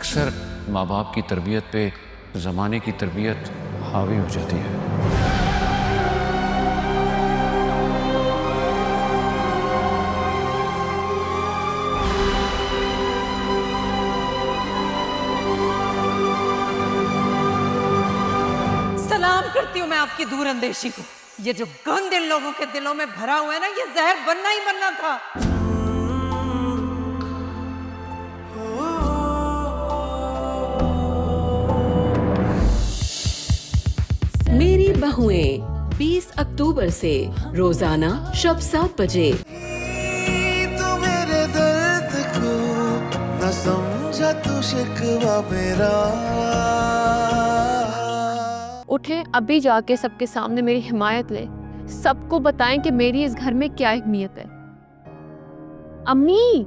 अक्सर माँ बाप की तरबियत पे ज़माने की तरबियत हावी हो जाती है। सलाम करती हूँ मैं आपकी दूर अंदेशी को। ये जो गंद इन लोगों के दिलों में भरा हुआ है ना, ये जहर बनना ही बनना था। मेरी बहुएं 20 अक्टूबर से रोजाना शब 7 बजे। तू मेरे दर्द को न समझा, तू शिकवा मेरा। उठे अभी जाके सबके सामने मेरी हिमायत ले, सबको बताएं कि मेरी इस घर में क्या अहमियत है। अम्मी,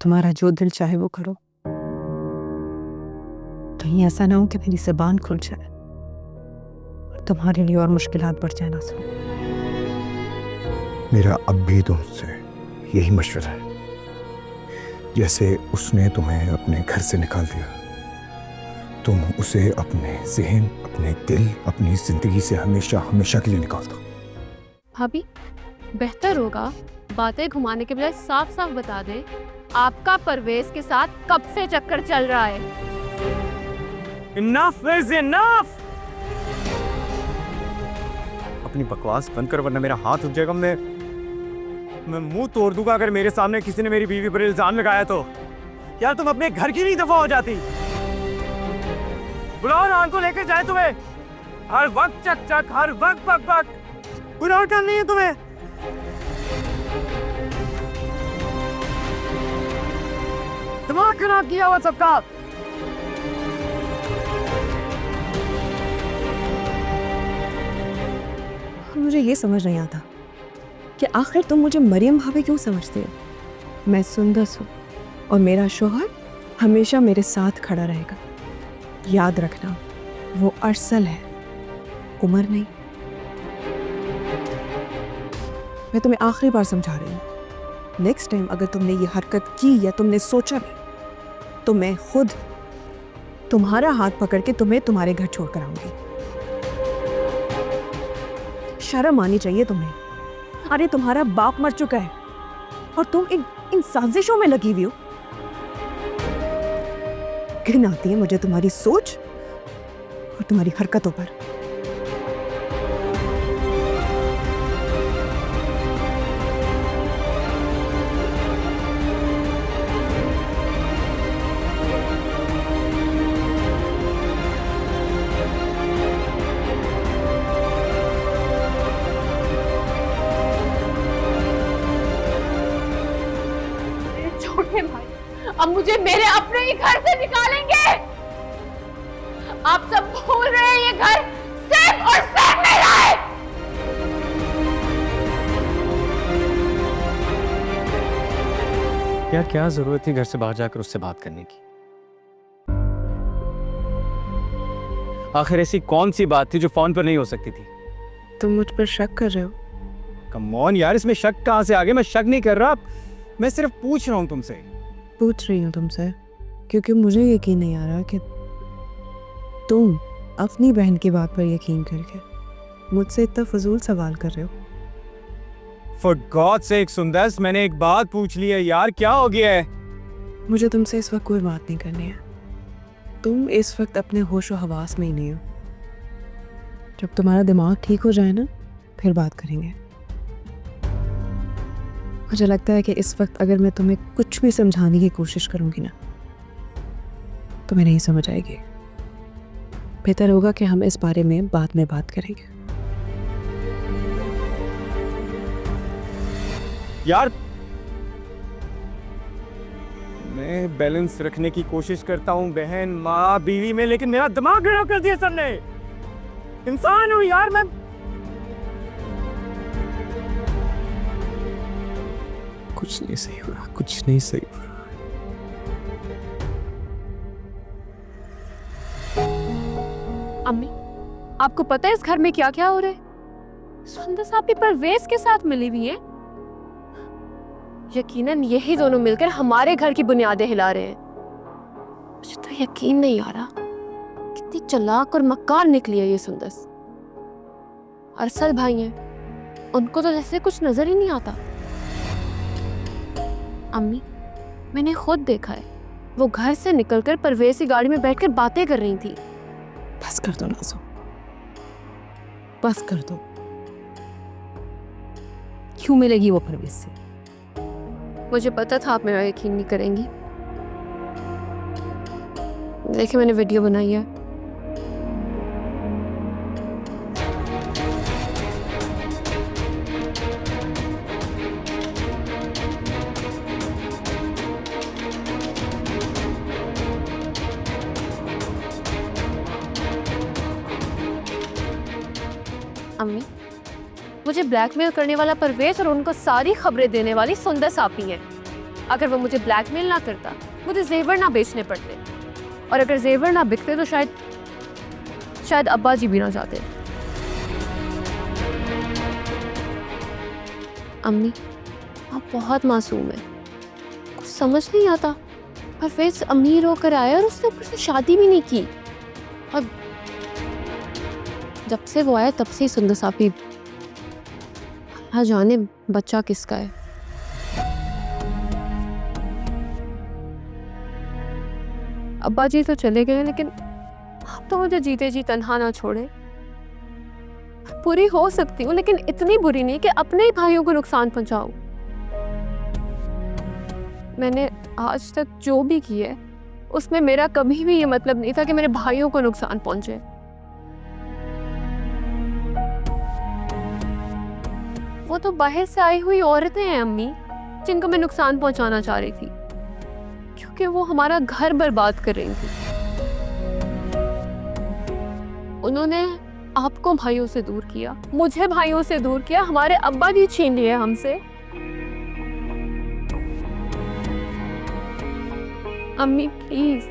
तुम्हारा जो दिल चाहे वो करो। कहीं ऐसा ना हो कि मेरी ज़बान खुल जाए और तुम्हारे लिए और मुश्किलात बढ़ जाए ना। सुन, मेरा अब भी तुमसे यही मशवरा है, जैसे उसने तुम्हें अपने घर से निकाल दिया, तुम उसे अपने ज़हन, अपने दिल, अपनी जिंदगी से हमेशा हमेशा के लिए निकाल दो। भाभी बेहतर होगा बातें घुमाने के बजाय साफ साफ बता दें आपका परवेज के साथ कब से चक्कर चल रहा है। Enough is enough! अपनी बकवास बंद कर वरना मेरा हाथ उठ जाएगा। मैं मुंह तोड़ दूंगा अगर मेरे सामने किसी ने मेरी बीवी पर इल्जाम लगाया तो। यार तुम अपने घर की नहीं दफा हो जाती। बुलाओ ना को लेकर जाए तुम्हें। हर वक्त चक चक, हर वक्त बक बक। बुलाओ क्या नहीं है तुम्हें? दिमाग खराब किया हुआ सबका। मुझे ये समझ नहीं आता कि आखिर तुम मुझे मरियम भाभी क्यों समझते हो। मैं सुंदस हूँ और मेरा शोहर हमेशा मेरे साथ खड़ा रहेगा। याद रखना, वो अरसल है, उमर नहीं। मैं तुम्हें आखिरी बार समझा रही हूँ, नेक्स्ट टाइम अगर तुमने ये हरकत की या तुमने सोचा भी, तो मैं खुद तुम्हारा हाथ पकड़ के तुम्हें तुम्हारे घर छोड़ कर आऊंगी। शर्म आनी चाहिए तुम्हें। अरे तुम्हारा बाप मर चुका है और तुम इन साजिशों में लगी हुई हो। घिन आती है मुझे तुम्हारी सोच और तुम्हारी हरकतों पर। अब मुझे मेरे अपने ही घर से निकालेंगे। आप सब भूल रहे हैं ये घर सिर्फ और सिर्फ मेरा है। यार क्या जरूरत थी घर से बाहर जाकर उससे बात करने की? आखिर ऐसी कौन सी बात थी जो फोन पर नहीं हो सकती थी? तुम मुझ पर शक कर रहे हो? कम ऑन यार, इसमें शक कहां से आ गया? मैं शक नहीं कर रहा, मैं सिर्फ पूछ रहा हूं तुमसे। पूछ रही हूँ तुमसे क्योंकि मुझे यकीन नहीं आ रहा कि तुम अपनी बहन की बात पर यकीन करके मुझसे इतना फजूल सवाल कर रहे हो। For God's sake सुंदस, मैंने एक बात पूछ ली है यार, क्या हो गया है? मुझे तुमसे इस वक्त कोई बात नहीं करनी है। तुम इस वक्त अपने होश व हवास में ही नहीं हो। जब तुम्हारा दिमाग ठीक हो जाए ना, फिर बात करेंगे। मुझे लगता है कि इस वक्त अगर मैं तुम्हें कुछ भी समझाने की कोशिश करूंगी ना, तुम्हें नहीं समझ आएगी। बेहतर होगा कि हम इस बारे में बाद में बात करेंगे। यार मैं बैलेंस रखने की कोशिश करता हूँ बहन, माँ, बीवी में, लेकिन मेरा दिमाग खराब कर दिया सबने। इंसान हूँ यार मैं। कुछ नहीं सही हो रहा, कुछ नहीं सही हो रहा। अम्मी, आपको पता है इस घर में क्या क्या हो रहा है? सुंदर साहब भी परवेज के साथ मिली हुई है। यकीनन यही दोनों मिलकर हमारे घर की बुनियादें हिला रहे हैं। मुझे तो यकीन नहीं आ रहा कितनी चालाक और मक्कार निकली है ये सुंदस। अरसल भाई हैं, उनको तो जैसे कुछ नजर ही नहीं आता। अम्मी, मैंने खुद देखा है, वो घर से निकलकर परवेज की गाड़ी में बैठकर बातें कर रही थी। बस कर दो नाज़ो, बस कर दो। क्यों मिलेगी वो परवेज से? मुझे पता था आप मेरा यकीन नहीं करेंगी। देखिए मैंने वीडियो बनाई है। अम्मी, मुझे ब्लैकमेल करने वाला परवेज और उनको सारी खबरें देने वाली सुंदस आपी है। अगर वो मुझे ब्लैकमेल ना करता, मुझे जेवर ना बेचने पड़ते, और अगर जेवर ना बिकते तो शायद अब्बा जी भी ना जाते। अम्मी, आप बहुत मासूम है, कुछ समझ नहीं आता। परवेज अमीर होकर आया और उसने ऊपर से शादी भी नहीं की, और जब से वो आया तब से ही सुंदस आपी अल्लाह जाने बच्चा किसका है। अब्बा जी तो चले गए, लेकिन आप तो मुझे जीते जी तन्हा ना छोड़े। बुरी हो सकती हूँ, लेकिन इतनी बुरी नहीं कि अपने ही भाइयों को नुकसान पहुंचाऊं। मैंने आज तक जो भी किया है उसमें मेरा कभी भी ये मतलब नहीं था कि मेरे भाइयों को नुकसान पहुंचे। वो तो बाहर से आई हुई औरतें हैं अम्मी, जिनको मैं नुकसान पहुंचाना चाह रही थी, क्योंकि वो हमारा घर बर्बाद कर रही थी। उन्होंने आपको भाइयों से दूर किया, मुझे भाइयों से दूर किया, हमारे अब्बा जी छीन लिए हमसे। अम्मी प्लीज,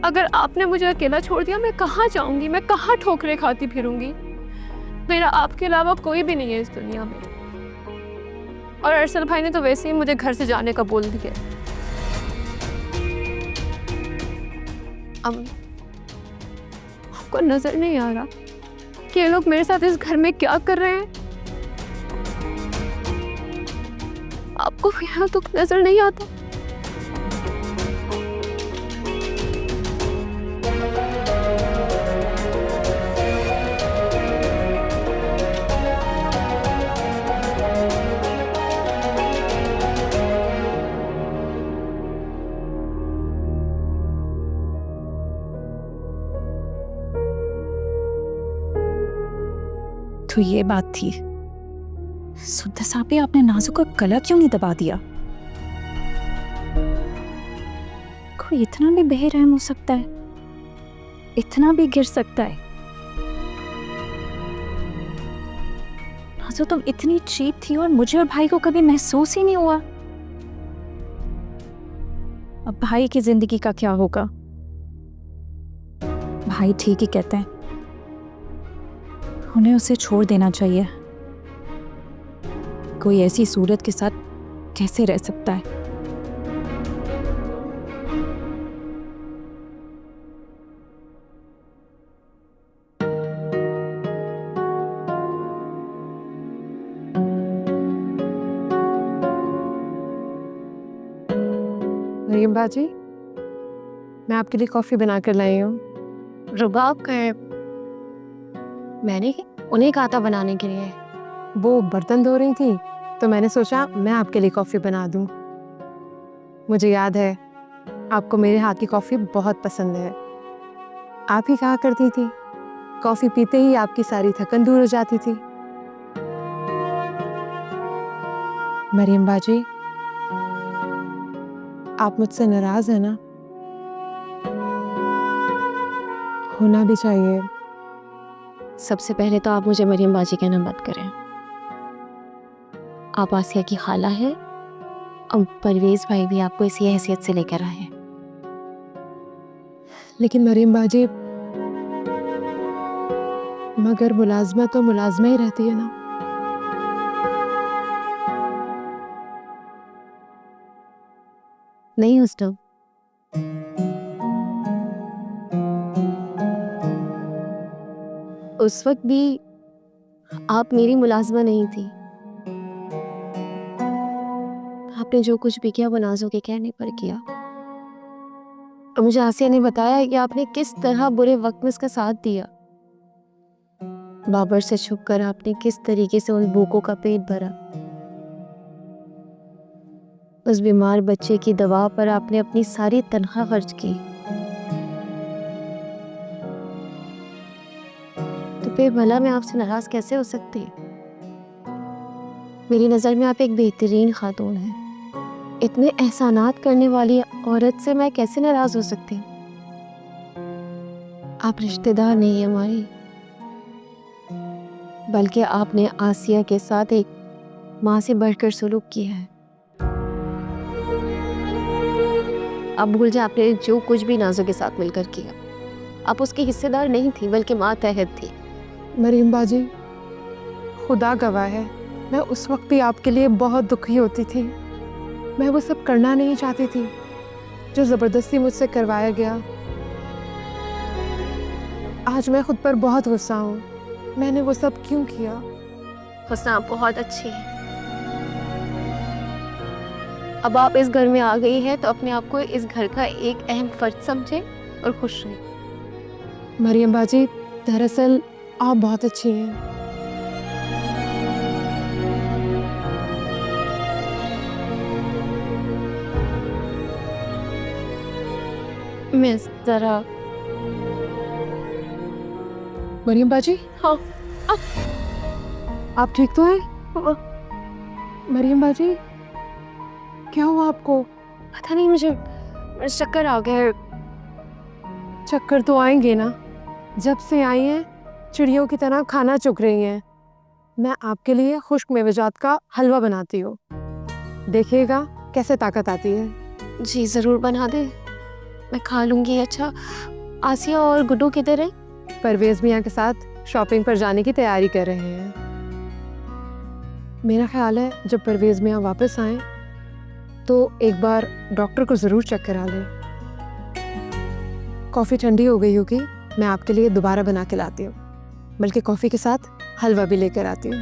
अगर आपने मुझे अकेला छोड़ दिया, मैं कहाँ जाऊंगी, मैं कहाँ ठोकरें खाती फिरूंगी। मेरा आपके अलावा कोई भी नहीं है इस दुनिया में, और अरसल भाई ने तो वैसे ही मुझे घर से जाने का बोल दिया। अम्मी, आपको नजर नहीं आ रहा कि ये लोग मेरे साथ इस घर में क्या कर रहे हैं? आपको यहाँ दुख नजर नहीं आता? तो ये बात थी। सुंदस आपी, आपने नाज़ो का गला क्यों नहीं दबा दिया? कोई इतना भी बेरहम हो सकता है? इतना भी गिर सकता है? नाज़ो, तुम इतनी चीप थी और मुझे और भाई को कभी महसूस ही नहीं हुआ। अब भाई की जिंदगी का क्या होगा? भाई ठीक ही कहते हैं, उन्हें उसे छोड़ देना चाहिए। कोई ऐसी सूरत के साथ कैसे रह सकता है? मरियम बाजी, मैं आपके लिए कॉफी बना कर लाई हूँ। रुबाब का है, मैंने उन्हें कहा था बनाने के लिए। वो बर्तन धो रही थी तो मैंने सोचा मैं आपके लिए कॉफ़ी बना दूं। मुझे याद है आपको मेरे हाथ की कॉफ़ी बहुत पसंद है। आप ही कहा करती थी कॉफ़ी पीते ही आपकी सारी थकन दूर हो जाती थी। मरियम बाजी, आप मुझसे नाराज है ना? होना भी चाहिए। सबसे पहले तो आप मुझे मरियम बाजी कहना मत करें। आप आसिया की खाला है और परवेज भाई भी आपको इसी हैसियत से लेकर आए हैं। लेकिन मरियम बाजी, मगर मुलाजमा तो मुलाजमा ही रहती है ना। नहीं उस उस वक्त भी आप मेरी मुलाजमा नहीं थी। आपने जो कुछ भी किया वो नाज़ों के कहने पर किया। और मुझे आसिया ने बताया कि आपने किस तरह बुरे वक्त में उसका साथ दिया। बाबर से छुपकर आपने किस तरीके से उन भूखों का पेट भरा। उस बीमार बच्चे की दवा पर आपने अपनी सारी तनख्वाह खर्च की। तो फिर भला मैं आपसे नाराज कैसे हो सकती? मेरी नज़र में आप एक बेहतरीन खातून हैं। इतने एहसानात करने वाली औरत से मैं कैसे नाराज हो सकती हूँ? आप रिश्तेदार नहीं हमारी, बल्कि आपने आसिया के साथ एक माँ से बढ़कर सलूक किया है। आप भूल जाए आपने जो कुछ भी नाज़ों के साथ मिलकर किया। आप उसकी हिस्सेदार नहीं थी बल्कि मातहत थी। मरीम बाजी, खुदा गवाह है, मैं उस वक्त भी आपके लिए बहुत दुखी होती थी। मैं वो सब करना नहीं चाहती थी जो ज़बरदस्ती मुझसे करवाया गया। आज मैं खुद पर बहुत गुस्सा हूँ। मैंने वो सब क्यों किया? हुस्ना, आप बहुत अच्छी है। अब आप इस घर में आ गई है तो अपने आप को इस घर का एक अहम फर्द समझे और खुश रहे। मरियम बाजी, दरअसल आप बहुत अच्छी हैं। मिस तरह मरियम बाजी, हाँ आप ठीक तो हैं? मरियम बाजी, क्या हुआ आपको? पता नहीं, मुझे चक्कर आ गए। चक्कर तो आएंगे ना, जब से आई हैं चिड़ियों की तरह खाना चुग रही हैं। मैं आपके लिए खुश्क मेवेजात का हलवा बनाती हूँ, देखिएगा कैसे ताकत आती है। जी ज़रूर बना दे, मैं खा लूँगी। अच्छा, आसिया और गुड्डू किधर है? परवेज़ मियाँ के साथ शॉपिंग पर जाने की तैयारी कर रहे हैं। मेरा ख्याल है जब परवेज़ मियाँ वापस आएँ तो एक बार डॉक्टर को ज़रूर चेक करा लें। कॉफ़ी ठंडी हो गई होगी, मैं आपके लिए दोबारा बना के लाती हूँ, बल्कि कॉफ़ी के साथ हलवा भी लेकर आती हूँ।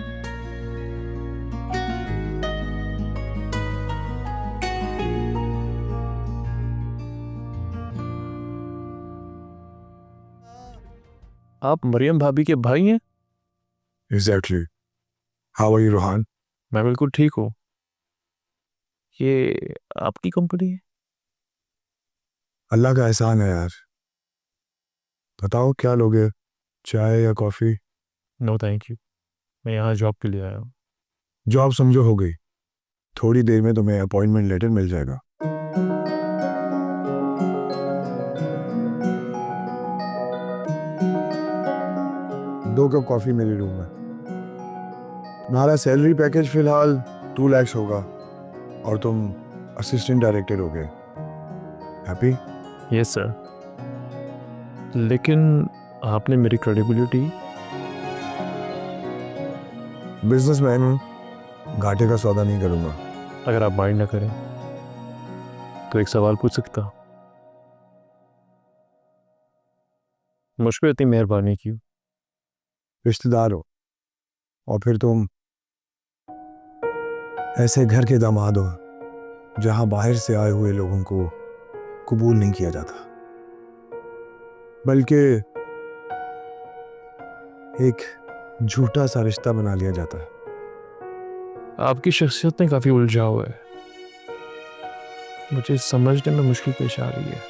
आप मरियम भाभी के भाई हैं? Exactly. How are you Rohan? मैं बिल्कुल ठीक हूँ। ये आपकी कंपनी है? अल्लाह का एहसान है यार। बताओ क्या लोगे, चाय या कॉफ़ी? नो थैंक यू, मैं यहाँ जॉब के लिए आया हूँ। जॉब समझो हो गई, थोड़ी देर में तुम्हें अपॉइंटमेंट लेटर मिल जाएगा। दो कप कॉफ़ी मेरे रूम में। तुम्हारा सैलरी पैकेज फिलहाल 2 लाख होगा और तुम असिस्टेंट डायरेक्टर हो गए। हैप्पी? यस सर, लेकिन आपने मेरी क्रेडिबिलिटी। बिजनेसमैन हूँ, घाटे का सौदा नहीं करूँगा। अगर आप माइंड ना करें तो एक सवाल पूछ सकता हूँ? मुझ पर इतनी मेहरबानी क्यों? रिश्तेदार हो और फिर तुम ऐसे घर के दामाद हो जहां बाहर से आए हुए लोगों को कबूल नहीं किया जाता, बल्कि एक झूठा सा रिश्ता बना लिया जाता है। आपकी शख्सियत में काफ़ी उलझाव है, मुझे समझने में मुश्किल पेश आ रही है।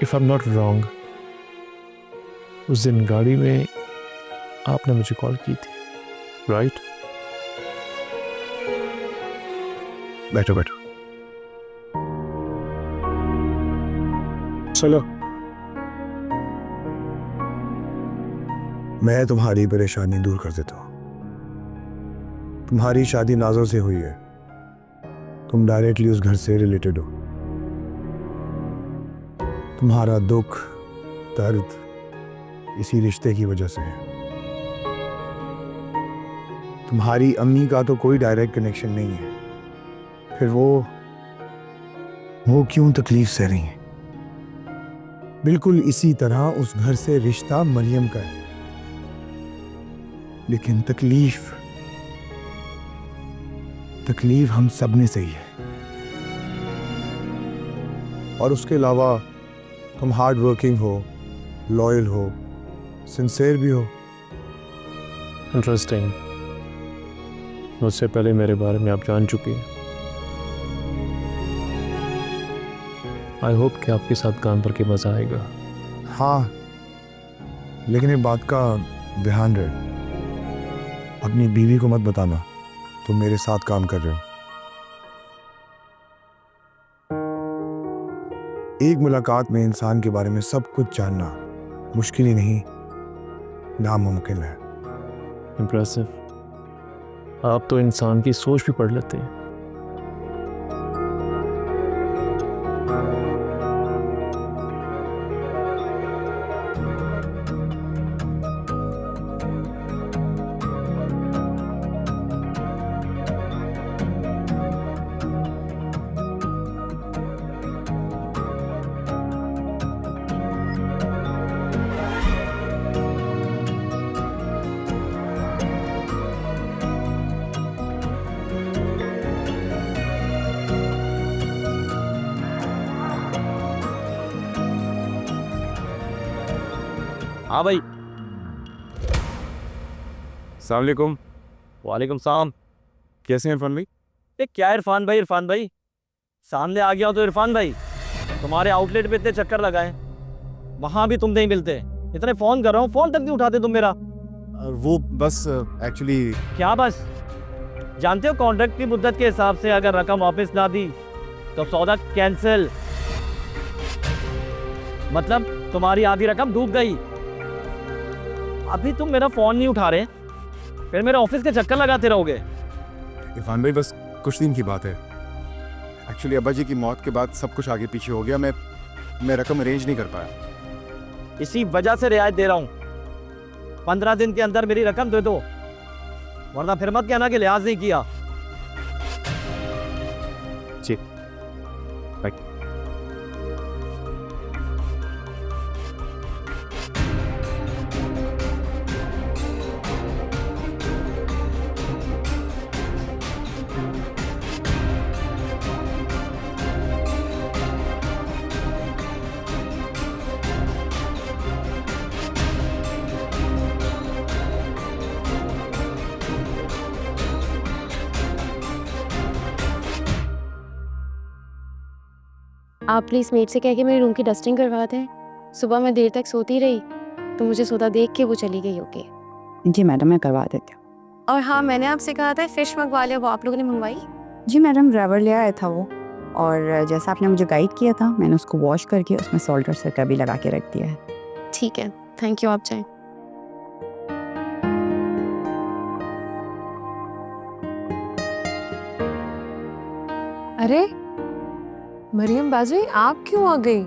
If I am not wrong, उस दिन गाड़ी में आपने मुझे कॉल की थी, राइट? बैठो बैठो। चलो, मैं तुम्हारी परेशानी दूर कर देता हूँ। तुम्हारी शादी नाज़ों से हुई है, तुम डायरेक्टली उस घर से रिलेटेड हो। तुम्हारा दुख दर्द इसी रिश्ते की वजह से है। तुम्हारी अम्मी का तो कोई डायरेक्ट कनेक्शन नहीं है, फिर वो वो क्यों तकलीफ सह रही हैं। बिल्कुल इसी तरह उस घर से रिश्ता मरियम का है, लेकिन तकलीफ हम सब ने सही है। और उसके अलावा तुम हार्ड वर्किंग हो, लॉयल हो, सिंसियर भी हो। इंटरेस्टिंग, मुझसे पहले मेरे बारे में आप जान चुकी हैं। आई होप कि आपके साथ काम करके मजा आएगा। हाँ, लेकिन एक बात का ध्यान रहे, अपनी बीवी को मत बताना तुम मेरे साथ काम कर रहे हो। एक मुलाकात में इंसान के बारे में सब कुछ जानना मुश्किल ही नहीं, नामुमकिन है। इम्प्रेसिव, आप तो इंसान की सोच भी पढ़ लेते हैं। हाँ भाई। अस्सलाम वालेकुम। वालेकुम सलाम। कैसे हैं इरफान भाई? ये क्या इरफान भाई सामने आ गया हो तो इरफान भाई, तुम्हारे आउटलेट पे इतने चक्कर लगाए, वहां भी तुम नहीं मिलते। इतने फोन कर रहा हूँ, फोन तक नहीं उठाते तुम मेरा। वो बस एक्चुअली। क्या बस? जानते हो कॉन्ट्रैक्ट की मुद्दत के हिसाब से अगर रकम वापस ना दी तो सौदा कैंसिल, मतलब तुम्हारी आधी रकम डूब गई। अभी तुम मेरा फोन नहीं उठा रहे, फिर मेरे ऑफिस के चक्कर लगाते रहोगे। इरफान भाई बस कुछ दिन की बात है। एक्चुअली अब्बा जी की मौत के बाद सब कुछ आगे पीछे हो गया। मैं रकम अरेंज नहीं कर पाया। इसी वजह से रियायत दे रहा हूँ, 15 दिन के अंदर मेरी रकम दे दो, वरना फिर मत कहना कि लिहाज नहीं किया। जी बाय। आप प्लीज़ मेट से कह के मेरे रूम की डस्टिंग करवा दें। सुबह मैं देर तक सोती रही तो मुझे सोता देख के वो चली गई होके। जी मैडम, मैं करवा देती हूँ। और हाँ, मैंने आपसे कहा था फ़िश मंगवा लिया, वो आप लोगों ने मंगवाई? जी मैडम, ड्राइवर ले आया था वो, और जैसा आपने मुझे गाइड किया था मैंने उसको वॉश करके उसमें सॉल्ट और सिरका भी लगा के रख दिया है। ठीक है, थैंक यू, आप जाएं। अरे मरियम बाजी, आप क्यों आ गई?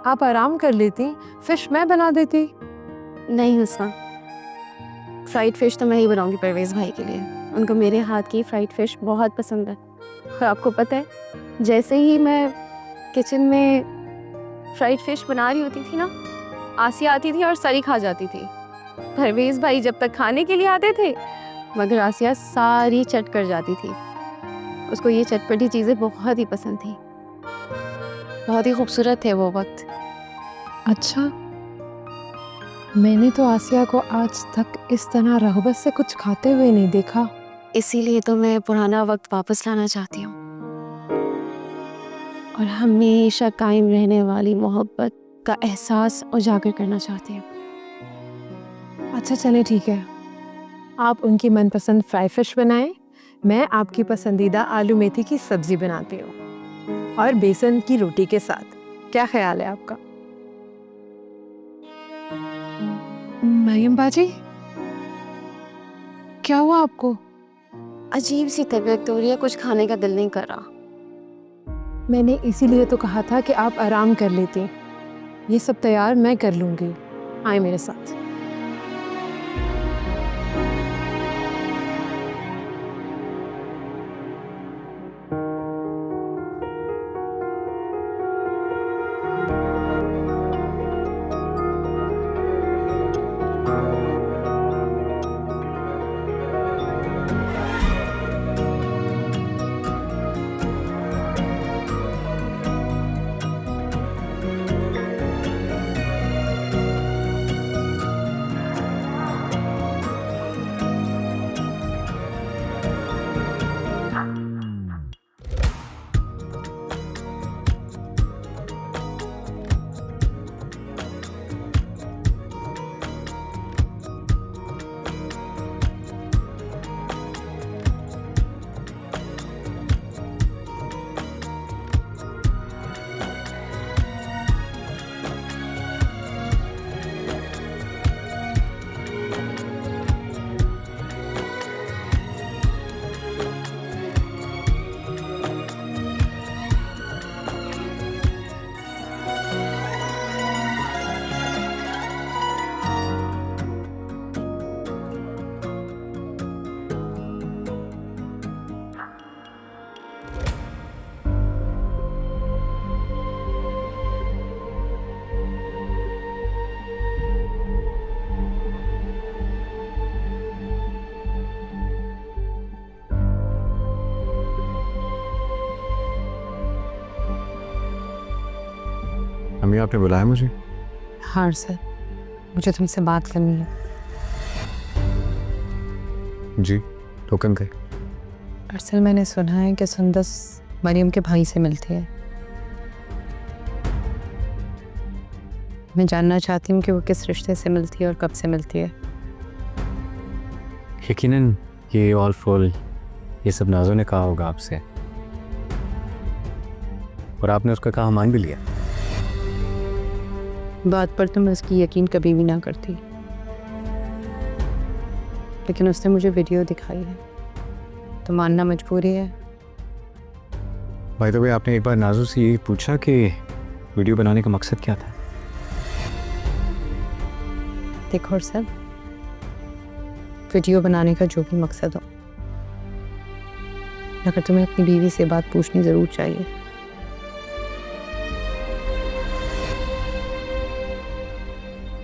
आप आराम कर लेती, फिश मैं बना देती। नहीं हुस्ना, फ्राइड फ़िश तो मैं ही बनाऊंगी परवेज़ भाई के लिए। उनको मेरे हाथ की फ्राइड फ़िश बहुत पसंद है। और आपको पता है, जैसे ही मैं किचन में फ्राइड फ़िश बना रही होती थी ना, आसिया आती थी और सारी खा जाती थी। परवेज़ भाई जब तक खाने के लिए आते थे, मगर आसिया सारी चट कर जाती थी। उसको ये चटपटी चीज़ें बहुत ही पसंद थी। बहुत ही खूबसूरत थे वो वक्त। अच्छा, मैंने तो आसिया को आज तक इस तरह रग़बत से कुछ खाते हुए नहीं देखा। इसीलिए तो मैं पुराना वक्त वापस लाना चाहती हूँ और हमेशा कायम रहने वाली मोहब्बत का एहसास उजागर करना चाहती हूँ। अच्छा चले, ठीक है, आप उनकी मनपसंद फ्राई फिश बनाएं, मैं आपकी पसंदीदा आलू मेथी की सब्जी बनाती हूँ और बेसन की रोटी के साथ। क्या ख्याल है आपका? मरियम बाजी, क्या हुआ आपको? अजीब सी तबीयत हो रही है, कुछ खाने का दिल नहीं कर रहा। मैंने इसीलिए तो कहा था कि आप आराम कर लेती। ये सब तैयार मैं कर लूँगी, आए मेरे साथ। अम्मी आपने बुलाया मुझे? हाँ सर, मुझे तुमसे बात करनी है। जी, टोकन का। अरसल मैंने सुना है कि सुंदस मरियम के भाई से मिलती है। मैं जानना चाहती हूँ कि वो किस रिश्ते से मिलती है और कब से मिलती है। यकीनन ये ऑल फॉल ये सब नाज़ो ने कहा होगा आपसे, और आपने उसका कहा मान भी लिया। बात पर तो मैं उसकी यकीन कभी भी ना करती, लेकिन उसने मुझे वीडियो दिखाई है तो मानना मजबूरी है। भाई तो भाई आपने एक बार नाज़ो से ये पूछा कि वीडियो बनाने का मकसद क्या था? देखो सर, वीडियो बनाने का जो भी मकसद हो, मगर तुम्हें अपनी बीवी से बात पूछनी ज़रूर चाहिए।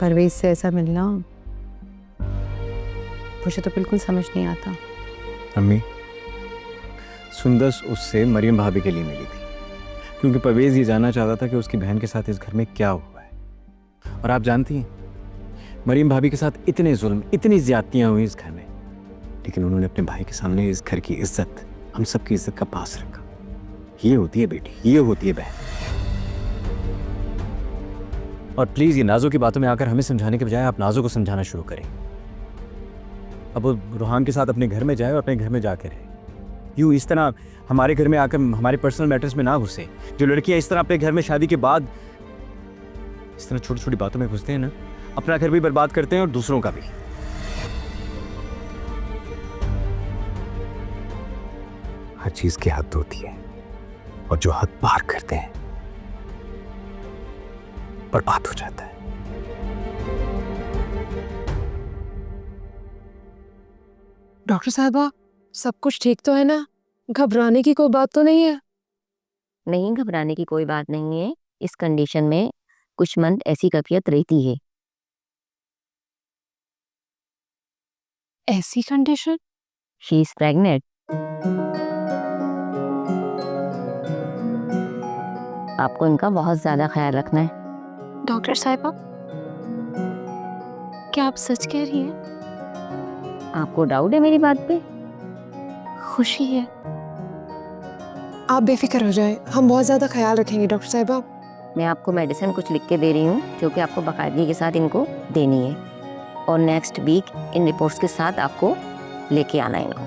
परवेज से ऐसा मिलना मुझे तो बिल्कुल समझ नहीं आता। अम्मी, सुंदस उससे मरियम भाभी के लिए मिली थी क्योंकि परवेज ये जानना चाहता था कि उसकी बहन के साथ इस घर में क्या हुआ है। और आप जानती हैं मरियम भाभी के साथ इतने जुल्म, इतनी ज्यादतियां हुई इस घर में, लेकिन उन्होंने अपने भाई के सामने इस घर की इज्जत, हम सबकी इज्जत का पास रखा। ये होती है बेटी, ये होती है बहन। और प्लीज ये नाज़ो की बातों में आकर हमें समझाने के बजाय आप नाज़ो को समझाना शुरू करें। अब वो रुहान के साथ अपने घर में जाए और अपने घर में जाकर रहे। यूँ इस तरह हमारे घर में आकर हमारे पर्सनल मैटर्स में ना घुसे। जो लड़कियां इस तरह अपने घर में शादी के बाद इस तरह छोटी छोटी बातों में घुसते हैं ना, अपना घर भी बर्बाद करते हैं और दूसरों का भी। हर चीज की हद होती है और जो हद पार करते हैं बर्बाद हो जाता है। डॉक्टर साहबा, सब कुछ ठीक तो है ना? घबराने की कोई बात तो नहीं है? नहीं, घबराने की कोई बात नहीं है। इस कंडीशन में कुछ मंथ ऐसी कैफियत रहती है। ऐसी कंडीशन? She is pregnant. आपको इनका बहुत ज्यादा ख्याल रखना है। डॉक्टर साहिबा, क्या आप सच कह रही हैं? आपको डाउट है मेरी बात पे? खुशी है। आप बेफिक्र हो जाएं, हम बहुत ज्यादा ख्याल रखेंगे डॉक्टर साहिबा। मैं आपको मेडिसिन कुछ लिख के दे रही हूँ जो कि आपको बाकायदगी के साथ इनको देनी है, और नेक्स्ट वीक इन रिपोर्ट्स के साथ आपको लेके आना है इनको।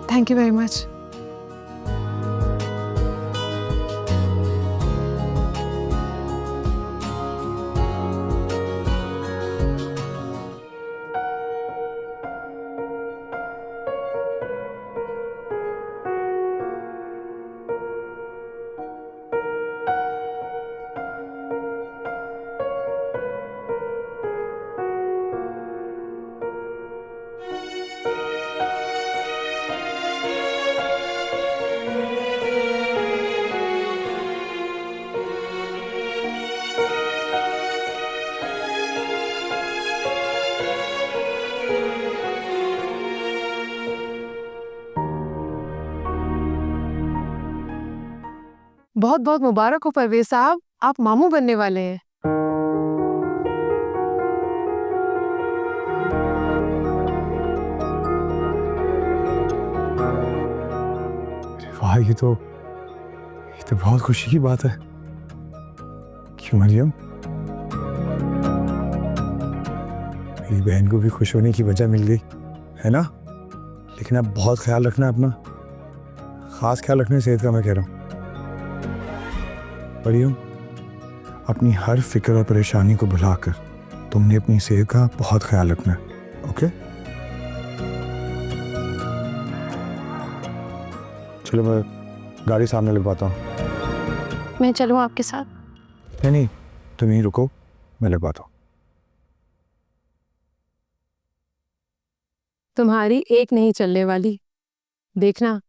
Thank you very much. बहुत बहुत मुबारक हो परवेज साहब, आप मामू बनने वाले हैं। वाह, ये तो बहुत खुशी की बात है। क्यों मरियम, मेरी बहन को भी खुश होने की वजह मिल गई है ना? लेकिन अब बहुत ख्याल रखना अपना, खास ख्याल रखना सेहत का, मैं कह रहा हूँ। मरियम, अपनी हर फिक्र और परेशानी को भुलाकर तुमने अपनी सेहत का बहुत ख्याल रखना है, ओके? चलो मैं गाड़ी सामने लगवाता हूँ। मैं चलूँ आपके साथ? नहीं, तुम यहीं रुको, मैं लगवाता हूँ। तुम्हारी एक नहीं चलने वाली, देखना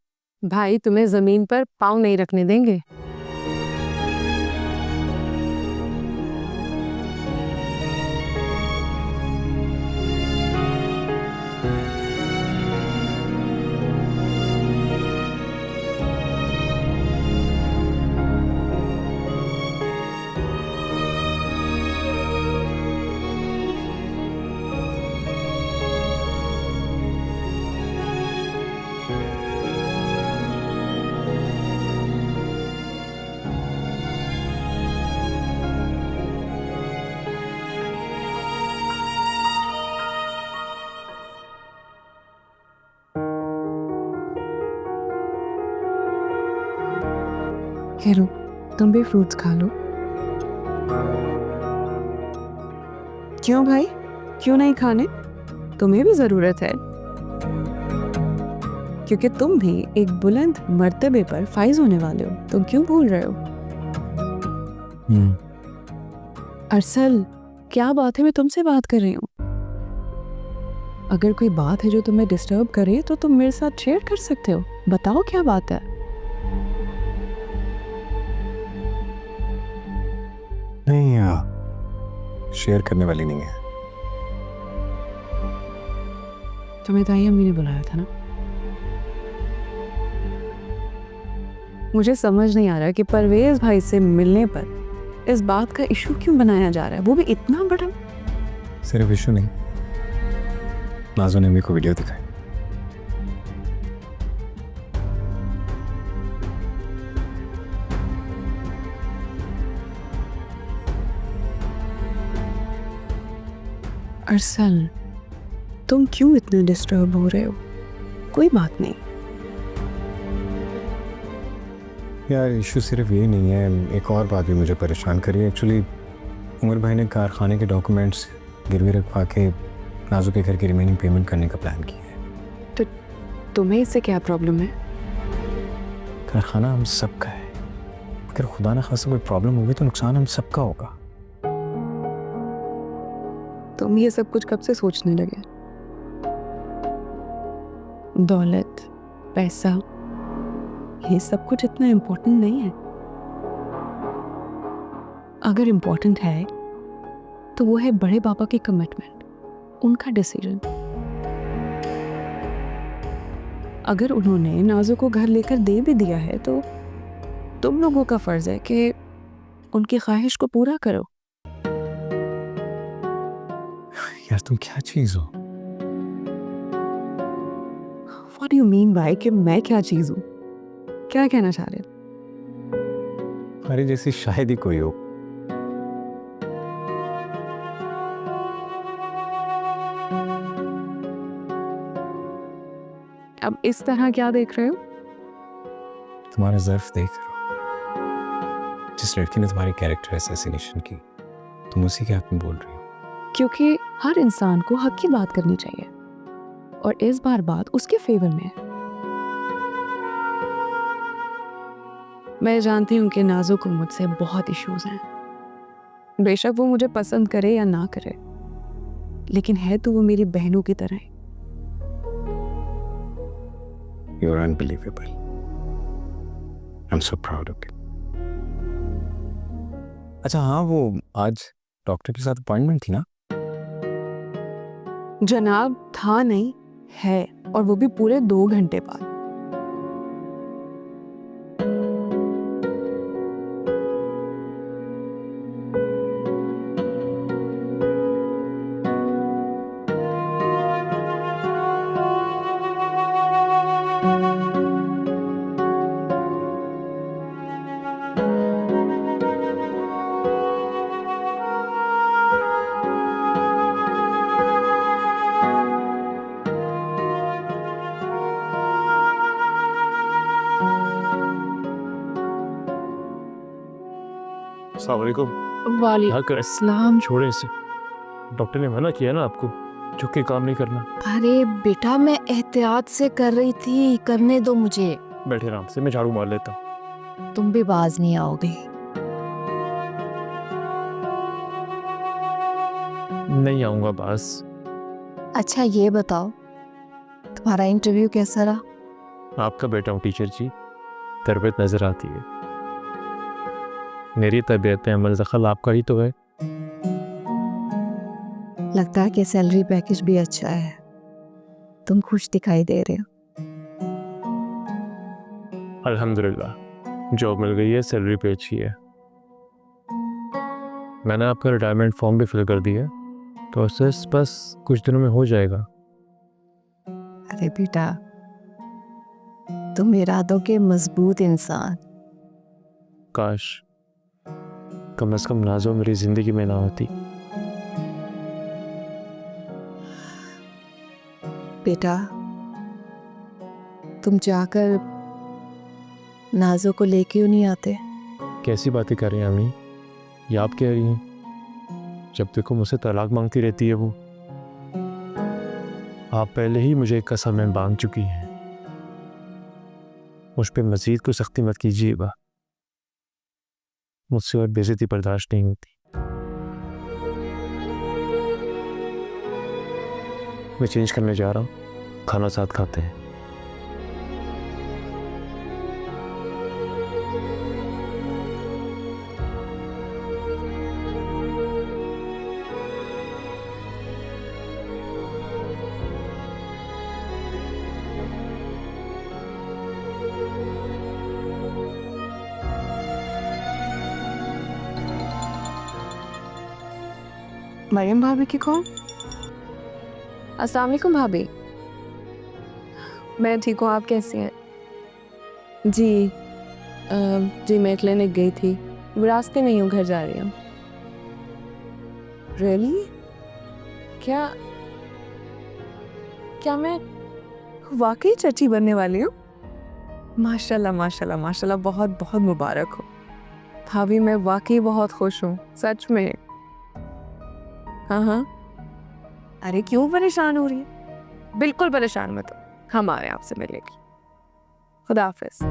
भाई तुम्हें जमीन पर पाँव नहीं रखने देंगे। ये लो, तुम भी फ्रूट्स खा लो। क्यों भाई, क्यों नहीं खाने? तुम्हें भी ज़रूरत है, क्योंकि तुम भी एक बुलंद मर्तबे पर फाइज होने वाले हो। तुम क्यों भूल रहे हो? अरसल, क्या बात है? मैं तुमसे बात कर रही हूँ। अगर कोई बात है जो तुम्हें डिस्टर्ब करे तो तुम मेरे साथ शेयर कर सकते हो। बताओ क्या बात है। नहीं, शेयर करने वाली नहीं है। तुम्हें ताई अम्मी ने बुलाया था ना? मुझे समझ नहीं आ रहा कि परवेज भाई से मिलने पर इस बात का इशू क्यों बनाया जा रहा है, वो भी इतना बड़ा। सिर्फ इशू नहीं, नाज़ो ने मेरे को वीडियो दिखाई। अरसल, तुम क्यों इतने डिस्टर्ब हो रहे हो? कोई बात नहीं। यार इशू सिर्फ ये नहीं है, एक और बात भी मुझे परेशान करी है। एक्चुअली उमर भाई ने कारखाने के डॉक्यूमेंट्स गिरवी रखवा के नाज़ो के घर की रिमेनिंग पेमेंट करने का प्लान किया है। तो तुम्हें इससे क्या प्रॉब्लम है? कारखाना हम सबका है, अगर खुदा ना खासा कोई प्रॉब्लम होगी तो नुकसान हम सबका होगा। तुम ये सब कुछ कब से सोचने लगे? दौलत, पैसा, ये सब कुछ इतना इम्पोर्टेंट नहीं है। अगर इम्पोर्टेंट है तो वो है बड़े पापा की कमिटमेंट, उनका डिसीजन। अगर उन्होंने नाज़ो को घर लेकर दे भी दिया है तो तुम लोगों का फर्ज है कि उनकी ख्वाहिश को पूरा करो। यार तुम क्या चीज़ हो? What do you mean by कि मैं क्या चीज़ हूँ? क्या कहना चाह रहे हो? हमारी जैसी शायद ही कोई हो। अब इस तरह क्या देख रहे हो? तुम्हारा ज़र्फ देख रहा हूँ। जिस लड़की ने तुम्हारी कैरेक्टर असैसिनेशन की, तुम उसी के हक में बोल रही हो। क्योंकि हर इंसान को हक की बात करनी चाहिए और इस बार बात उसके फेवर में है। मैं जानती हूँ कि नाज़ो को मुझसे बहुत इश्यूज हैं। बेशक वो मुझे पसंद करे या ना करे, लेकिन है तो वो मेरी बहनों की तरह है। You're unbelievable. I'm so proud of you. अच्छा हाँ, वो आज डॉक्टर के साथ अपॉइंटमेंट थी ना? जनाब, था नहीं, है, और वो भी पूरे 2 घंटे बाद। अस्सलाम वालेकुम। वालेकुम अस्सलाम। छोड़े इसे, डॉक्टर ने मना किया ना आपको, झुक के काम नहीं करना। अरे बेटा, मैं एहतियात से कर रही थी, करने दो मुझे। बैठे आराम से, मैं झाड़ू मार लेता हूँ। तुम भी बाज नहीं आओगे। नहीं आऊँगा बस। अच्छा ये बताओ, तुम्हारा इंटरव्यू कैसा रहा? आपका बेटा हूँ टीचर जी, तरबियत नज़र आती है। मेरी तबीयत में अमल दखल आपका ही तो है। लगता है कि सैलरी पैकेज भी अच्छा है, तुम खुश दिखाई दे रहे हो। अल्हम्दुलिल्लाह, जॉब मिल गई है, सैलरी पे अच्छी है। मैंने आपका रिटायरमेंट फॉर्म भी फिल कर दिया, प्रोसेस बस कुछ दिनों में हो जाएगा। अरे बेटा, तुम इरादों के मजबूत इंसान। काश कम से कम नाज़ो मेरी ज़िंदगी में ना होती। बेटा, तुम जाकर नाज़ो को लेके क्यों नहीं आते? कैसी बातें कर रही हैं अम्मी? ये आप कह रही हैं? जब देखो मुझसे तलाक मांगती रहती है वो। आप पहले ही मुझे एक कसम में बांध चुकी हैं। मुझ पे मजीद कोई सख्ती मत कीजिएगा, मुझसे और बेइज्जती बर्दाश्त नहीं होती। मैं चेंज करने जा रहा हूँ, खाना साथ खाते हैं। मरियम भाभी की कॉल। अस्सलाम वालेकुम भाभी। मैं ठीक हूँ, आप कैसी हैं? जी मैं क्लिनिक गई थी, रास्ते में ही हूँ, घर जा रही हूँ। रियली? क्या मैं वाकई चाची बनने वाली हूँ? माशाल्लाह माशाल्लाह माशाल्लाह, बहुत बहुत मुबारक हो भाभी। मैं वाकई बहुत खुश हूँ, सच में। हाँ, अरे क्यों परेशान हो रही है? बिल्कुल परेशान मत हो, हम आ रहे हैं आपसे मिलने की। खुदा हाफिज।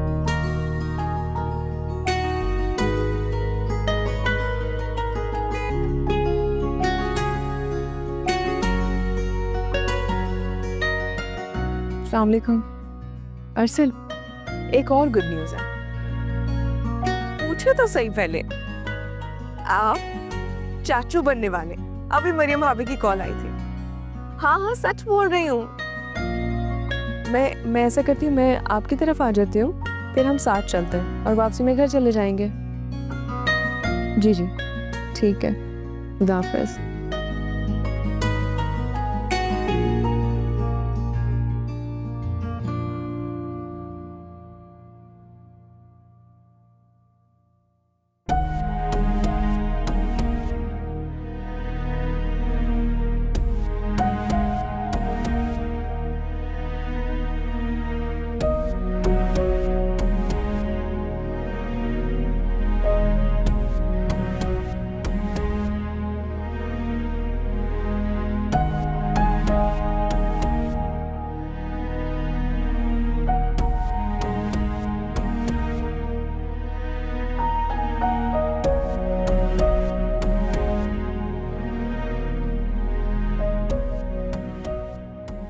अस्सलाम वालेकुम। अरसल, एक और गुड न्यूज़ है। पूछो तो सही पहले, आप चाचू बनने वाले। अभी मरियम भाभी की कॉल आई थी। हाँ सच बोल रही हूँ। मैं ऐसा करती हूँ, मैं आपकी तरफ आ जाती हूँ, फिर हम साथ चलते हैं और वापसी में घर चले जाएंगे। जी ठीक है, खुदा हाफिज़।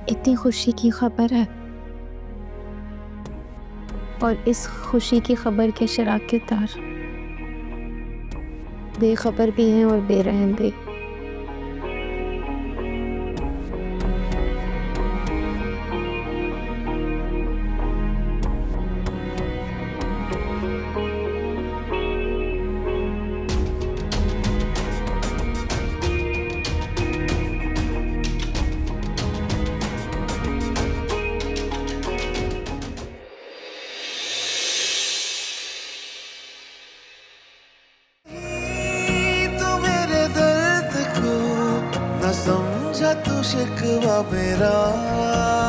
इतनी खुशी की खबर है और इस खुशी की खबर के शराकतदार बेखबर भी हैं और बेरहम भी। समझा तू शिकवा मेरा।